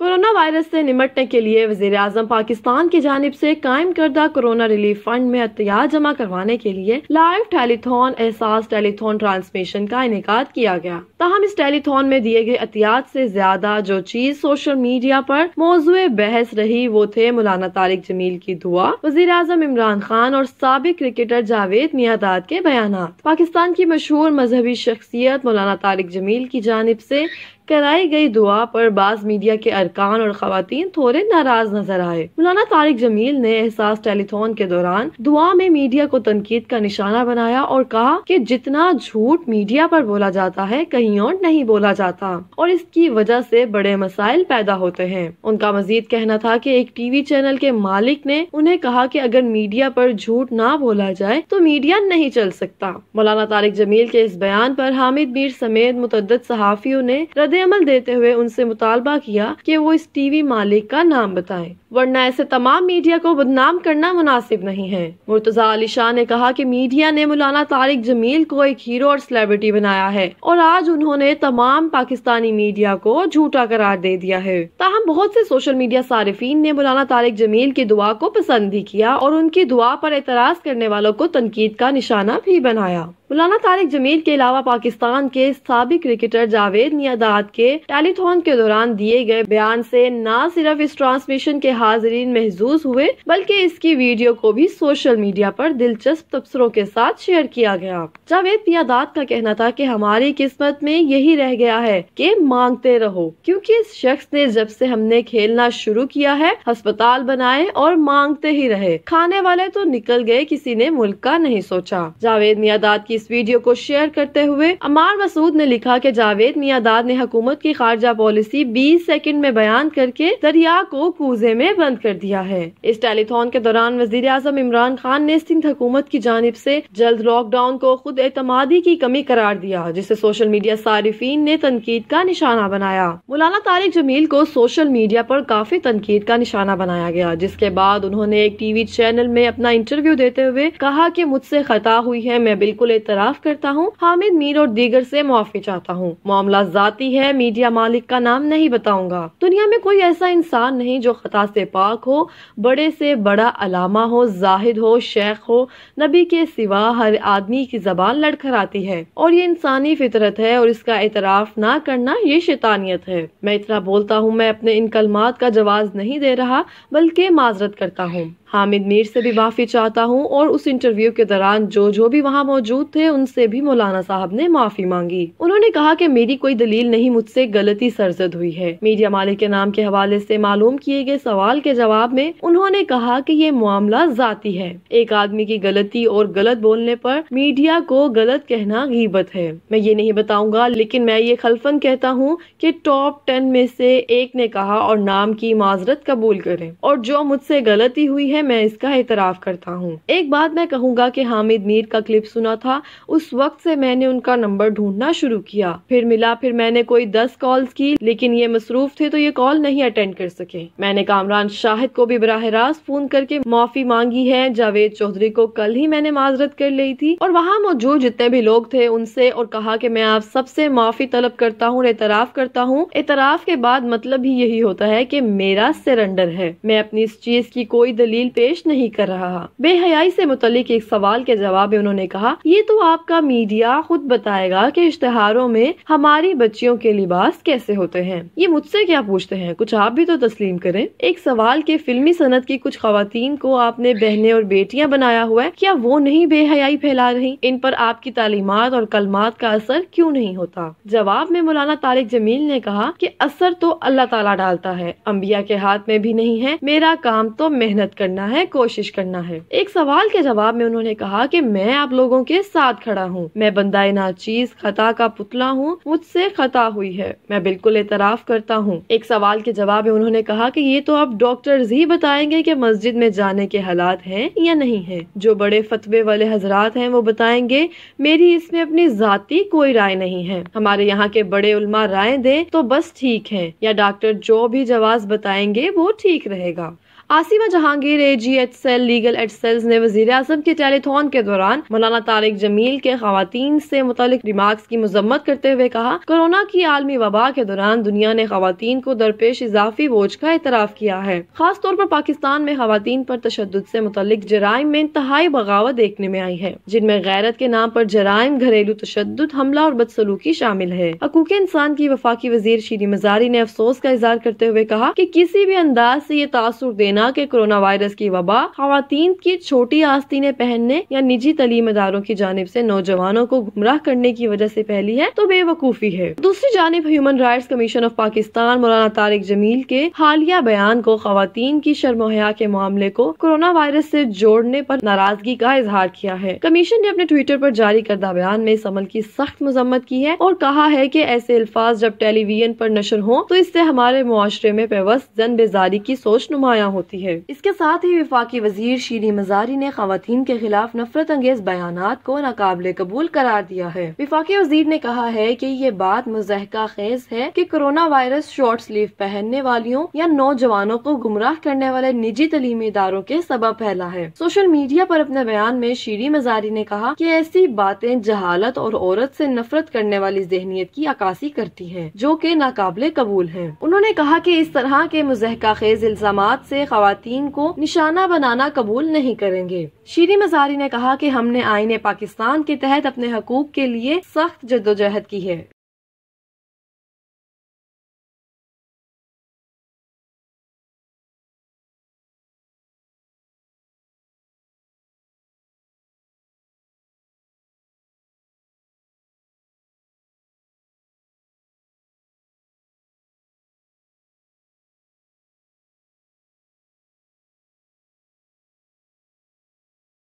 Corona virus से निपटने के लिए वजीर आजम पाकिस्तान की जानिब से कायम करदा कोरोना रिलीफ फंड में अतियात जमा करवाने के लिए लाइव टेलीथॉन एहसास टेलीथॉन ट्रांसमिशन का इनेकाद किया गया। ताहम इस टेलीथॉन में दिए गए अतियात से ज्यादा जो चीज सोशल मीडिया पर मौजूए बहस रही वो थे मौलाना तारिक जमील की दुआ, वजीर आजम इमरान खान और साबिक क्रिकेटर जावेद मियांदाद के बयानात। पाकिस्तान की मशहूर मजहबी शख्सियत मौलाना तारिक जमील की जानिब से कराई गई दुआ पर बाज मीडिया के अरकान और खवातीन थोड़े नाराज नजर आए। मौलाना तारिक जमील ने एहसास टेलीथॉन के दौरान दुआ में मीडिया को तनकीद का निशाना बनाया और कहा कि जितना झूठ मीडिया पर बोला जाता है कहीं और नहीं बोला जाता और इसकी वजह से बड़े मसाइल पैदा होते हैं। उनका मजीद कहना था कि एक टीवी चैनल के मालिक ने उन्हें कहा कि अगर मीडिया पर झूठ ना बोला जाए तो मीडिया नहीं चल सकता। मौलाना तारिक जमील के इस बयान पर हामिद मीर समेत मुतअद्दिद सहाफियों ने अमल देते हुए उनसे मुतालबा किया कि वो इस टीवी मालिक का नाम बताएं, वरना ऐसे तमाम मीडिया को बदनाम करना मुनासिब नहीं है। मुर्तजा अली शाह ने कहा कि मीडिया ने मौलाना तारिक जमील को एक हीरो और सेलिब्रिटी बनाया है और आज उन्होंने तमाम पाकिस्तानी मीडिया को झूठा करार दे दिया है। ताहम बहुत से सोशल मीडिया सारिफीन ने मौलाना तारिक जमील की दुआ को पसंद भी किया और उनकी दुआ पर एतराज करने वालों को तनकीद का निशाना भी बनाया। मौलाना तारिक जमील के अलावा पाकिस्तान के साबिक क्रिकेटर जावेद मियांदाद के टेलीथॉन के दौरान दिए गए बयान से न सिर्फ इस ट्रांसमिशन के हाजिरीन महजूज हुए बल्कि इसकी वीडियो को भी सोशल मीडिया पर दिलचस्प तबसरों के साथ शेयर किया गया। जावेद मियांदाद का कहना था कि हमारी किस्मत में यही रह गया है कि मांगते रहो, क्योंकि इस शख्स ने जब से हमने खेलना शुरू किया है अस्पताल बनाए और मांगते ही रहे, खाने वाले तो निकल गए, किसी ने मुल्क का नहीं सोचा। जावेद मियांदाद की इस वीडियो को शेयर करते हुए अमार मसूद ने लिखा कि जावेद मियांदाद ने हुकूमत की खारजा पॉलिसी 20 सेकंड में बयान करके दरिया को कूजे में बंद कर दिया है। इस टेलीथॉन के दौरान वजीर आजम इमरान खान ने सिंध हुकूमत की जानिब से जल्द लॉकडाउन को खुद एतमादी की कमी करार दिया, जिसे सोशल मीडिया सारिफीन ने तनकीद का निशाना बनाया। मौलाना तारिक जमील को सोशल मीडिया पर काफी तनकीद का निशाना बनाया गया, जिसके बाद उन्होंने एक टीवी चैनल में अपना इंटरव्यू देते हुए कहा कि मुझसे खता हुई है, मैं बिल्कुल एतराफ करता हूँ, हामिद मीर और दीगर से माफी चाहता हूँ, मामला जाती है, मीडिया मालिक का नाम नहीं बताऊंगा। दुनिया में कोई ऐसा इंसान नहीं जो खता से पाक हो, बड़े से बड़ा अलामा हो, जाहिद हो, शेख हो, नबी के सिवा हर आदमी की जबान लड़खड़ाती है और ये इंसानी फितरत है और इसका एतराफ ना करना ये शैतानियत है। मैं इतना बोलता हूँ, मैं अपने इन कलमात का जवाब नहीं दे रहा बल्कि माजरत करता हूँ, हामिद मीर से भी माफी चाहता हूँ और उस इंटरव्यू के दौरान जो भी वहाँ मौजूद थे उनसे भी मौलाना साहब ने माफी मांगी। उन्होंने कहा कि मेरी कोई दलील नहीं, मुझसे गलती सरजद हुई है। मीडिया मालिक के नाम के हवाले से मालूम किए गए सवाल के जवाब में उन्होंने कहा कि ये मामला जाती है, एक आदमी की गलती और गलत बोलने पर मीडिया को गलत कहना गीबत है। मैं ये नहीं बताऊंगा, लेकिन मैं ये खलफन कहता हूँ कि टॉप 10 में से एक ने कहा और नाम की माजरत कबूल करें और जो मुझसे गलती हुई है मैं इसका एतराफ करता हूँ। एक बात मैं कहूँगा कि हामिद मीर का क्लिप सुना था, उस वक्त से मैंने उनका नंबर ढूंढना शुरू किया, फिर मिला, फिर मैंने कोई 10 कॉल्स की, लेकिन ये मसरूफ थे तो ये कॉल नहीं अटेंड कर सके। मैंने कामरान शाहिद को भी बराह रास्त फोन करके माफी मांगी है, जावेद चौधरी को कल ही मैंने माजरत कर ली थी और वहाँ मौजूद जितने भी लोग थे उनसे, और कहा कि मैं आप सबसे माफी तलब करता हूँ, एतराफ करता हूँ। एतराफ के बाद मतलब ही यही होता है कि मेरा सरेंडर है, मैं अपनी इस चीज की कोई दलील पेश नहीं कर रहा। बेहयाई से मुतल्लिक एक सवाल के जवाब में उन्होंने कहा, ये तो आपका मीडिया खुद बताएगा कि इश्तिहारों में हमारी बच्चियों के लिबास कैसे होते हैं, ये मुझसे क्या पूछते हैं, कुछ आप भी तो तस्लीम करें। एक सवाल के फिल्मी सनत की कुछ खवातीन को आपने बहनें और बेटियां बनाया हुआ है, क्या वो नहीं बेहयाई फैला रही, इन पर आपकी तालीमात और कलमात का असर क्यों नहीं होता। जवाब में मौलाना तारिक जमील ने कहा कि असर तो अल्लाह ताला डालता है, अंबिया के हाथ में भी नहीं है, मेरा काम तो मेहनत करना है, कोशिश करना है। एक सवाल के जवाब में उन्होंने कहा कि मैं आप लोगों के साथ खड़ा हूँ, मैं बंदाए नाचीज खता का पुतला हूँ, मुझसे खता हुई है, मैं बिल्कुल एतराफ करता हूँ। एक सवाल के जवाब में उन्होंने कहा कि ये तो अब डॉक्टर्स ही बताएंगे कि मस्जिद में जाने के हालात हैं या नहीं है, जो बड़े फतवे वाले हजरात हैं वो बताएंगे, मेरी इसमें अपनी जाती कोई राय नहीं है, हमारे यहाँ के बड़े उलमा राय दें तो बस ठीक है, या डॉक्टर जो भी जवाब बताएंगे वो ठीक रहेगा। Asma Jahangir AGHSL legal aid cells نے وزیر اعظم کے ٹیلی تھون کے دوران مولانا طارق جمیل کے خواتین سے متعلق ریمارکس کی مذمت کرتے ہوئے کہا، کورونا کی عالمی وبا کے دوران دنیا نے خواتین کو درپیش اضافی بوجھ کا اعتراف کیا ہے۔ خاص طور پر پاکستان میں خواتین پر تشدد سے متعلق جرائم میں انتہائی بغاوت دیکھنے میں آئی ہے، جن میں غیرت کے نام پر جرائم، گھریلو تشدد، حملہ اور بدسلوکی شامل ہے۔ حقوق انسان کی وفاقی وزیر شیریں مزاری نے افسوس کا اظہار کرتے ہوئے کہا کہ کسی بھی انداز سے یہ تاثر دینا کہ کورونا وائرس کی وبا خواتین کی چھوٹی آستینیں پہننے یا نجی تعلیم اداروں کی جانب سے نوجوانوں کو گمراہ کرنے کی وجہ سے پھیلی ہے تو بے وقوفی ہے۔ دوسری جانب human rights commission of Pakistan مولانا طارق جمیل کے حالیہ بیان کو خواتین کی شرم و حیا کے معاملے کو کورونا وائرس سے جوڑنے پر ناراضگی کا اظہار کیا ہے۔ کمیشن نے اپنے ٹویٹر پر جاری کردہ بیان میں اس عمل کی سخت مذمت کی ہے اور کہا ہے کہ ایسے الفاظ جب ٹیلی ویژن پر نشر ہوں تو اس سے ہمارے معاشرے میں پیوست زن بیزاری کی سوچ نمایاں ہوتی ہے۔ اس کے ساتھ ہی وفاقی وزیر شیریں مزاری نے خواتین کے خلاف نفرت انگیز بیانات کو ناقابل قبول قرار دیا ہے۔ وفاقی وزیر نے کہا ہے کہ یہ بات مضحکہ خیز ہے کہ کورونا وائرس شارٹ سلیو پہننے والیوں یا نوجوانوں کو گمراہ کرنے والے نجی تعلیمی اداروں کے سبب پھیلا ہے۔ سوشل میڈیا پر اپنے بیان میں شیریں مزاری نے کہا کہ ایسی باتیں جہالت اور عورت سے نفرت کرنے والی ذہنیت کی عکاسی کرتی ہیں جو کہ ناقابل قبول ہیں۔ انہوں نے کہا کہ اس طرح کے مضحکہ خیز الزامات سے خواتین کو نشانہ بنانا قبول نہیں کریں گے۔ شیریں مزاری نے کہا کہ ہم نے آئین پاکستان کے تحت اپنے حقوق کے لیے سخت جدوجہد کی ہے۔